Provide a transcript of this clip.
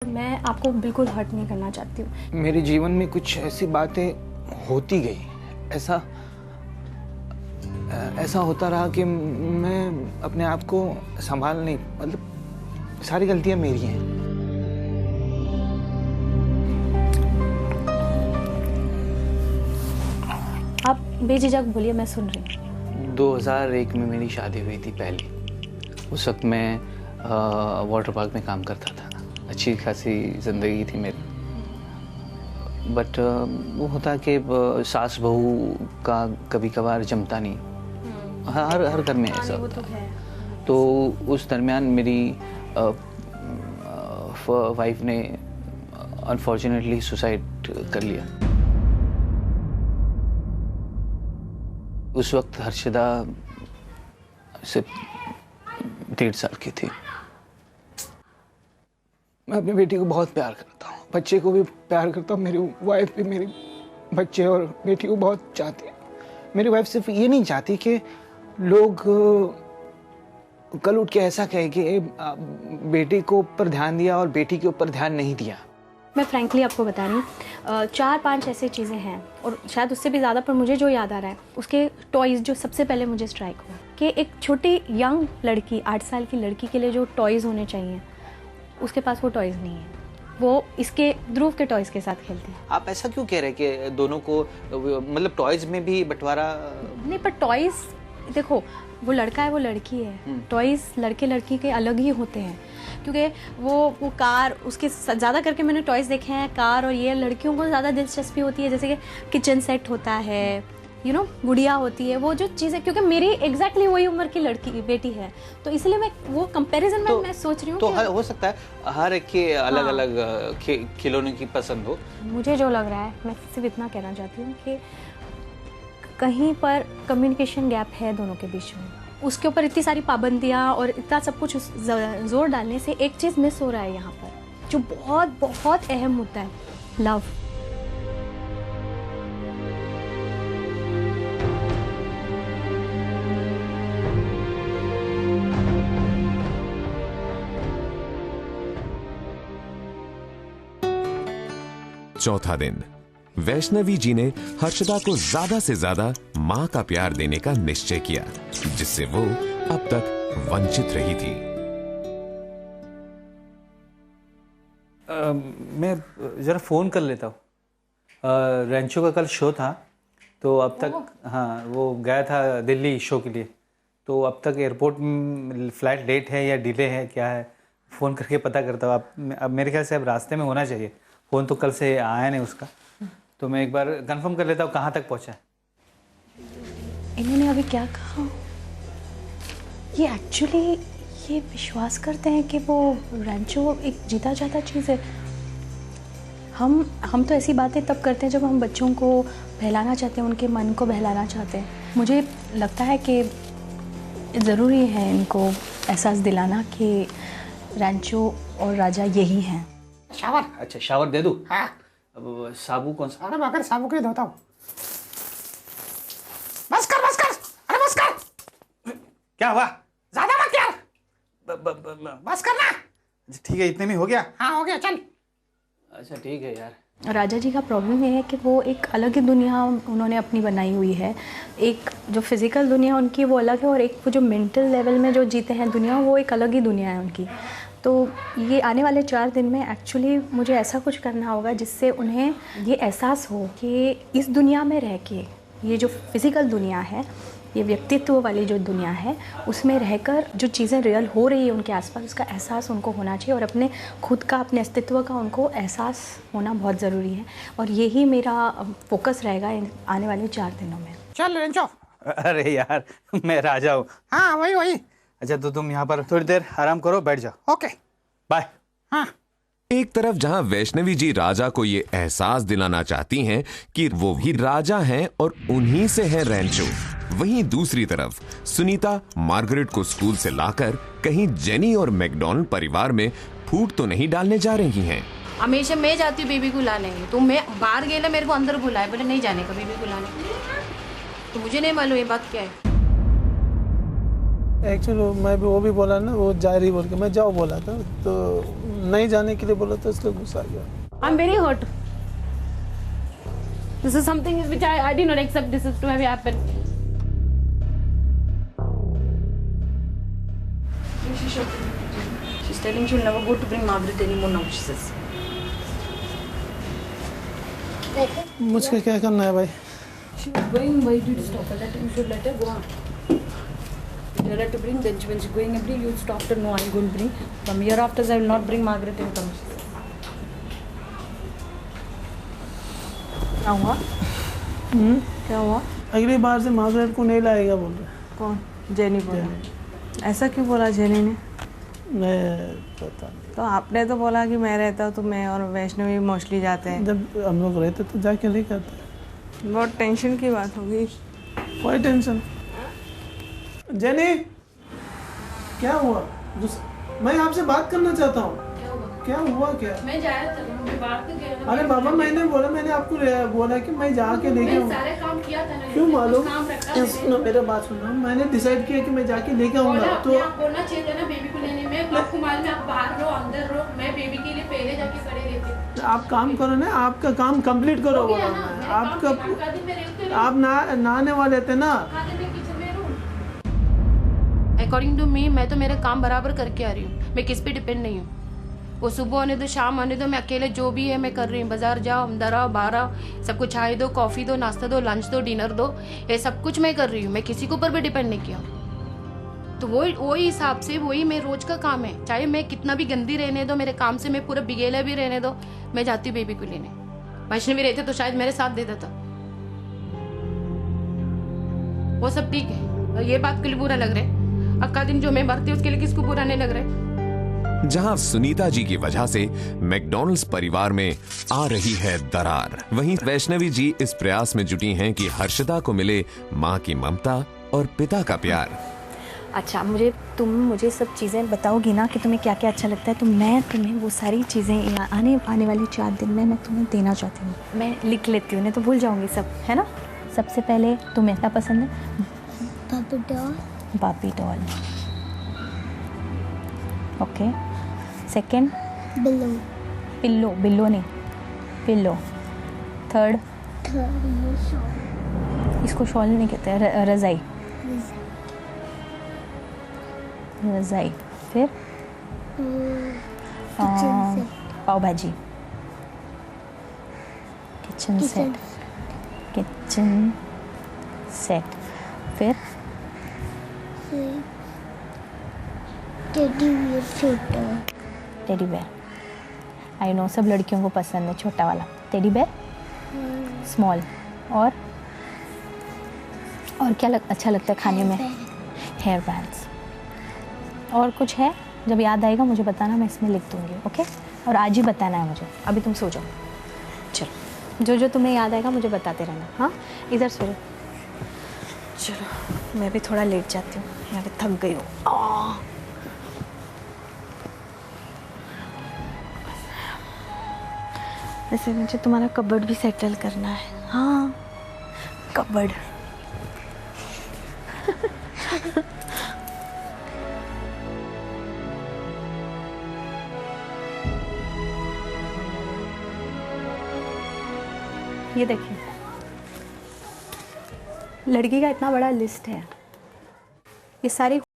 मैं आपको बिल्कुल हर्ट नहीं करना चाहती हूँ। मेरे जीवन में कुछ ऐसी बातें होती गई, ऐसा होता रहा कि मैं अपने आप को संभाल नहीं, मतलब सारी गलतियां मेरी हैं। आप बेझिझक बोलिए, मैं सुन रही हूँ। 2001 में मेरी शादी हुई थी पहली। उस वक्त मैं वाटर पार्क में काम करता था। अच्छी खासी जिंदगी थी मेरी, बट वो होता कि सास बहू का कभी कभार जमता नहीं। हर घर में ऐसा होता है। तो उस दरमियान मेरी वाइफ ने अनफॉर्चुनेटली सुसाइड कर लिया। उस वक्त हर्षदा सिर्फ 1.5 साल की थी। मैं अपनी बेटी को बहुत प्यार करता हूँ, बच्चे को भी प्यार करता हूँ। मेरी वाइफ भी मेरी बच्चे और बेटी को बहुत चाहती है। मेरी वाइफ सिर्फ ये नहीं चाहती कि लोग कल उठ के ऐसा कहे कि बेटी को ऊपर ध्यान दिया और बेटी के ऊपर ध्यान नहीं दिया। मैं फ्रैंकली आपको बता रही हूँ, 4-5 ऐसी चीज़ें हैं और शायद उससे भी ज़्यादा, पर मुझे जो याद आ रहा है उसके टॉयज़ जो सबसे पहले मुझे स्ट्राइक हुआ कि एक छोटी यंग लड़की, 8 साल की लड़की के लिए जो टॉयज़ होने चाहिए उसके पास वो टॉयज़ नहीं है। वो इसके ध्रुव के टॉयज़ के साथ खेलते हैं। आप ऐसा क्यों कह रहे हैं कि दोनों को, मतलब टॉयज़ में भी बंटवारा नहीं, पर टॉयज़ देखो, वो लड़का है वो लड़की है, टॉयज़ लड़के लड़की के अलग ही होते हैं। क्योंकि वो कार, उसके ज़्यादा करके मैंने टॉयज़ देखे हैं कार, और ये लड़कियों को ज़्यादा दिलचस्पी होती है, जैसे कि किचन सेट होता है, गुड़िया होती है, वो जो चीज़ें, क्योंकि मेरी एग्जैक्टली वही उम्र की लड़की बेटी है, तो इसलिए मैं वो कंपैरिजन में मैं सोच रही हूँ। तो हो सकता है हर एक के अलग अलग खिलौने की पसंद हो। मुझे जो लग रहा है, मैं सिर्फ इतना कहना चाहती हूँ कि कहीं पर कम्युनिकेशन गैप है दोनों के बीच में। उसके ऊपर इतनी सारी पाबंदियाँ और इतना सब कुछ जोर डालने से एक चीज़ मिस हो रहा है यहाँ पर, जो बहुत बहुत अहम मुद्दा है, लव। चौथा दिन वैष्णवी जी ने हर्षदा को ज्यादा से ज्यादा मां का प्यार देने का निश्चय किया, जिससे वो अब तक वंचित रही थी। मैं जरा फोन कर लेता हूँ। रेंचो का कल शो था, तो अब तक हाँ, वो गया था दिल्ली शो के लिए, तो अब तक एयरपोर्ट में फ्लाइट लेट है या डिले है, क्या है, फ़ोन करके पता करता हूँ। अब मेरे ख्याल से अब रास्ते में होना चाहिए। फ़ोन तो कल से आया नहीं उसका, तो मैं एक बार कंफर्म कर लेता हूँ कहाँ तक पहुँचा है। इन्होंने अभी क्या कहा? ये एक्चुअली ये विश्वास करते हैं कि वो रेंचो एक जीता जाता चीज़ है। हम तो ऐसी बातें तब करते हैं जब हम बच्चों को बहलाना चाहते हैं, उनके मन को बहलाना चाहते हैं। मुझे लगता है कि ज़रूरी है इनको एहसास दिलाना कि रेंचो और राजा यही हैं। शावर? अच्छा, शावर दे दूँ? हाँ। अब साबु कौन सा? अरे मगर साबु के धोता हूँ। बस कर। अरे बस कर। क्या हुआ? ज्यादा मत यार। बस करना। ठीक है, इतने में हो गया? हाँ हो गया, चल। अच्छा ठीक है यार। राजा जी का प्रॉब्लम ये है कि वो एक अलग ही दुनिया उन्होंने अपनी बनाई हुई है। एक जो फिज़िकल दुनिया उनकी वो अलग है, और एक वो जो मेंटल लेवल में जो जीते हैं दुनिया, वो एक अलग ही दुनिया है उनकी। तो ये आने वाले 4 दिन में एक्चुअली मुझे ऐसा कुछ करना होगा जिससे उन्हें ये एहसास हो कि इस दुनिया में रह के, ये जो फिज़िकल दुनिया है, ये व्यक्तित्व वाली जो दुनिया है, उसमें रहकर जो चीज़ें रियल हो रही है उनके आसपास, उसका एहसास उनको होना चाहिए, और अपने खुद का, अपने अस्तित्व का उनको एहसास होना बहुत ज़रूरी है। और यही मेरा फोकस रहेगा आने वाले 4 दिनों में। चल रेंचो। अरे यार, मैं राजा हूँ। हाँ वही। अच्छा, तो तुम यहाँ पर थोड़ी देर आराम करो, बैठ जाओ। Okay bye. हाँ। एक तरफ जहां वैष्णवी जी राजा को ये एहसास दिलाना चाहती हैं कि वो भी राजा हैं और उन्हीं से है रेंचो, वहीं दूसरी तरफ सुनीता मार्गरेट को स्कूल से लाकर कहीं जेनी और मैकडॉनल्ड परिवार में फूट तो नहीं डालने जा रही हैं। हमेशा मैं जाती हूँ बेबी को लाने, तो मैं बाहर गए ना, मेरे को अंदर बुलाए, बोले नहीं जाने का बेबी को लाने, तो मुझे नहीं मालूम ये बात क्या है। एक्चुअली मैं भी वो भी बोला ना, वो जा रही बोल के मैं जाओ बोला था, तो नहीं जाने के लिए बोला तो इसलिए गुस्सा आ गया। I'm very hurt. This is something which I did not accept this is to have happened. She's telling she'll never go to bring Margaret anymore now, she says. मुझको क्या करना है भाई? She was going, why did you stop her? That you should let her go on. Tell her to bring, then when she's going every you stopped her, no, I'm going to bring. From here after I will not bring Margaret and come. क्या हुआ? क्या हुआ? अगली बार से Margaret को नहीं लाएगा बोल रहे। कौन? जेनी बोला। ऐसा क्यों बोला जेनी ने? मैं पता नहीं। तो आपने तो बोला कि मैं रहता हूँ तो मैं और वैष्णवी मोस्टली जाते हैं। जब हम लोग रहते तो जाके लेके आते। बहुत टेंशन की बात होगी। कोई टेंशन। जेनी, क्या हुआ? मैं आपसे बात करना चाहता हूँ। क्या हुआ क्या? मैं जाया था, मैं बाहर तो गया ना। अरे बाबा मैंने बोला, मैंने आपको बोला कि मैं जाके लेके मैं आऊँ। सारे काम किया था ना। क्यों मालूम? काम रखा था। सुनो मेरा बात सुनो, मैंने डिसाइड किया कि मैं जाके लेके आऊँगा। तो आप बोलना चाहिए था ना बेबी को लेने में। आपको मालूम है आप बाहर रहो अंदर रहो, मैं बेबी के लिए पहले जाके खड़े रहती। आप काम करो ना, आपका काम कंप्लीट करो। हो गया ना, मेरे आपका काम का दिन मैं रहती हूँ। आप नहाने वाले थे ना। अकॉर्डिंग टू मी मैं तो मेरा काम बराबर करके आ रही हूँ, मैं किस पे डिपेंड नहीं हूँ। वो सुबह आने दो शाम आने दो, मैं अकेले जो भी है मैं कर रही हूँ। बाजार जाओ अंदर आओ बाहर आओ, सबको चाय दो कॉफ़ी दो नाश्ता दो लंच दो डिनर दो, ये सब कुछ मैं कर रही हूँ। मैं किसी के ऊपर भी डिपेंड नहीं किया। तो वही हिसाब से वही मेरे रोज का काम है। चाहे मैं कितना भी गंदी रहने दो, मेरे काम से मैं पूरा बिगेला भी रहने दो, मैं जाती हूँ बेबी को लेने। वैष्णवी रहते तो शायद मेरे साथ दे देता, वो सब ठीक है। और ये बात के लिए बुरा लग रहा है। अक्का दिन जो मैं मरती हूँ उसके लिए किसको बुरा नहीं लग रहा है? जहां सुनीता जी की वजह से मैकडॉनल्ड्स परिवार में आ रही है दरार, वहीं वैष्णवी जी इस प्रयास में जुटी हैं कि हर्षदा को मिले मां की ममता और पिता का प्यार। अच्छा तुम मुझे सब चीज़ें बताओगी ना कि तुम्हें क्या क्या अच्छा लगता है, तो मैं तुम्हें वो सारी चीज़ें आने वाले 4 दिन में मैं तुम्हें देना चाहती हूँ। मैं लिख लेती हूँ, नहीं तो भूल जाऊँगी सब, है ना। सबसे पहले तुम्हें क्या पसंद है? बाबी डॉल। बाबी डॉल, ओके। सेकंड बिल्लो। पिल्लो, बिल्लो नहीं पिल्लो। थर्ड इसको शॉल नहीं कहते, रज़ाई। रज़ाई। फिर पाव भाजी, किचन सेट, किचन सेट। फिर टेडी बियर छोटा। टेडी बेयर, आई नो सब लड़कियों को पसंद है छोटा वाला टेडी बेयर, स्मॉल। और क्या अच्छा लगता है खाने में? Hair bands. और कुछ है? जब याद आएगा मुझे बताना, मैं इसमें लिख दूँगी, ओके। और आज ही बताना है मुझे, अभी तुम सो जाओ। चलो जो तुम्हें याद आएगा मुझे बताते रहना। हाँ इधर सो जाओ। चलो मैं भी थोड़ा लेट जाती हूँ, यहाँ पे थक गई हूँ। वैसे मुझे तुम्हारा कबर्ड भी सेटल करना है। हाँ कबर्ड। ये देखिए लड़की का इतना बड़ा लिस्ट है, ये सारी